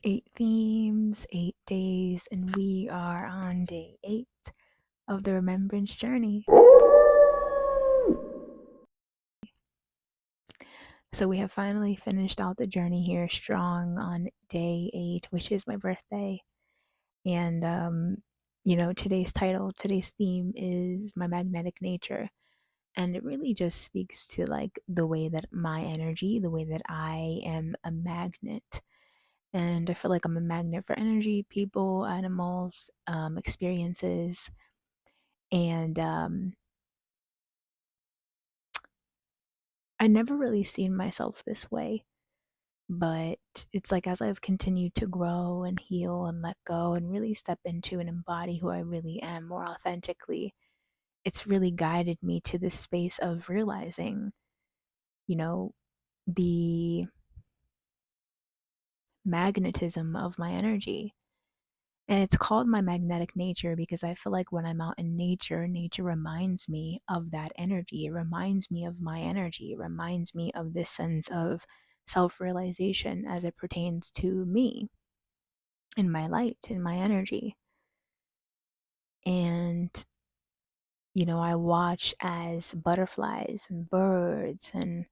8 themes, 8 days, and we are on day 8 of the Remembrance journey. So we have finally finished out the journey here strong on day 8, which is my birthday. And, today's theme is my magnetic nature. And it really just speaks to like the way that my energy, the way that I am a magnet. And I feel like I'm a magnet for energy, people, animals, experiences. And I never really seen myself this way, but it's like as I've continued to grow and heal and let go and really step into and embody who I really am more authentically, it's really guided me to this space of realizing, you know, the magnetism of my energy. And it's called my magnetic nature because I feel like when I'm out in nature, nature reminds me of that energy. It reminds me of my energy. It reminds me of this sense of self realization as it pertains to me and my light and my energy. And, I watch as butterflies and birds and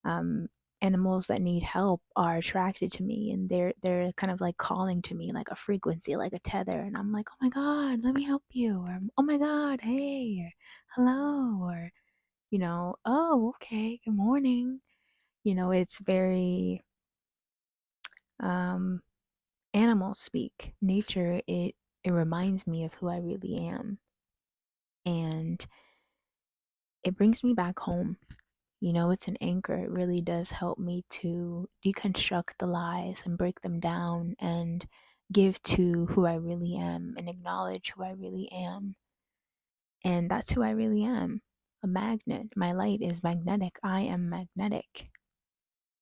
um, animals that need help are attracted to me, and they're kind of like calling to me like a frequency, like a tether, and I'm like, oh my god, let me help you, or oh my god, hey, or hello, or oh, okay, good morning. It's very um animal speak. Nature, it reminds me of who I really am, and it brings me back home. It's an anchor. It really does help me to deconstruct the lies and break them down and give to who I really am and acknowledge who I really am. And that's who I really am, a magnet. My light is magnetic. I am magnetic.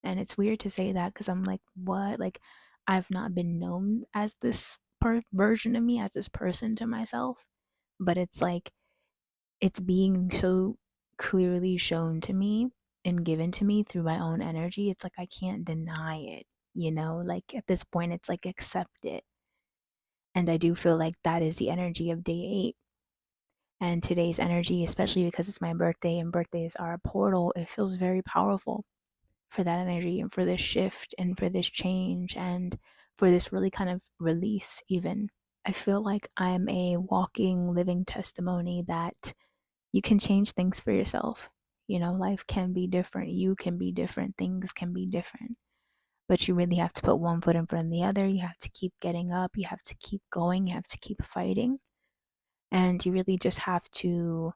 And it's weird to say that because I'm like, what? Like, I've not been known as this version of me, as this person to myself. But it's like, it's being so clearly shown to me and given to me through my own energy. It's like I can't deny it. Like at this point, it's like accept it. And I do feel like that is the energy of day 8. And today's energy, especially because it's my birthday and birthdays are a portal, it feels very powerful for that energy and for this shift and for this change and for this really kind of release, even. I feel like I'm a walking, living testimony that you can change things for yourself. Life can be different. You can be different. Things can be different. But you really have to put one foot in front of the other. You have to keep getting up. You have to keep going. You have to keep fighting. And you really just have to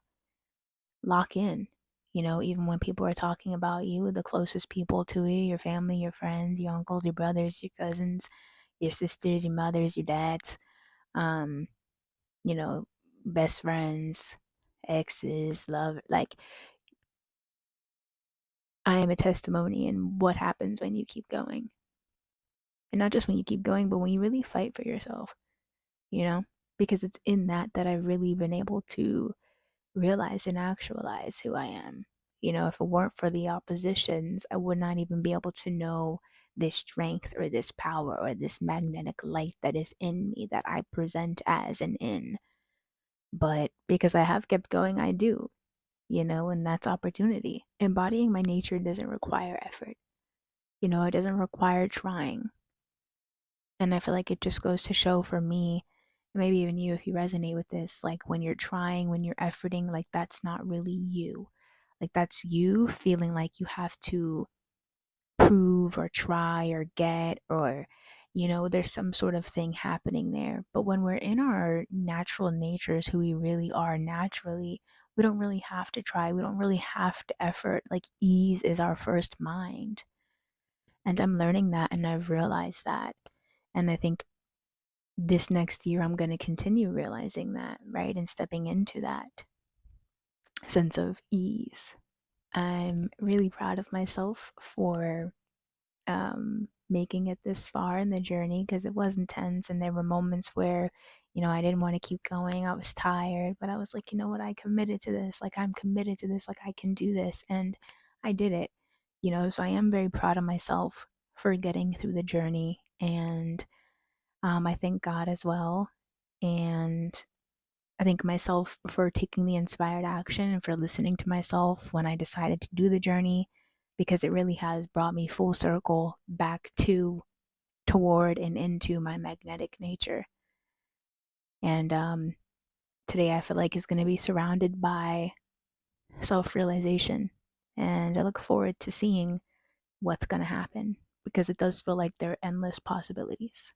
lock in. Even when people are talking about you, the closest people to you, your family, your friends, your uncles, your brothers, your cousins, your sisters, your mothers, your dads, um, you know, best friends, exes, love, like I am a testimony in what happens when you keep going. And not just when you keep going, but when you really fight for yourself, you know? Because it's in that I've really been able to realize and actualize who I am. If it weren't for the oppositions, I would not even be able to know this strength or this power or this magnetic light that is in me that I present as an in. But because I have kept going, I do, and that's opportunity. Embodying my nature doesn't require effort. It doesn't require trying. And I feel like it just goes to show for me, maybe even you, if you resonate with this, like when you're trying, when you're efforting, like that's not really you. Like that's you feeling like you have to prove or try or get or, there's some sort of thing happening there. But when we're in our natural natures, who we really are naturally, we don't really have to try. We don't really have to effort. Like ease is our first mind. And I'm learning that and I've realized that. And I think this next year, I'm going to continue realizing that, right? And stepping into that sense of ease. I'm really proud of myself for making it this far in the journey because it was intense. And there were moments where, I didn't want to keep going. I was tired, but I was like, you know what? I committed to this. Like, I'm committed to this. Like, I can do this. And I did it, so I am very proud of myself for getting through the journey And I thank God as well. And I thank myself for taking the inspired action and for listening to myself when I decided to do the journey, because it really has brought me full circle back toward and into my magnetic nature. And today I feel like is going to be surrounded by self realization. And I look forward to seeing what's going to happen, because it does feel like there are endless possibilities.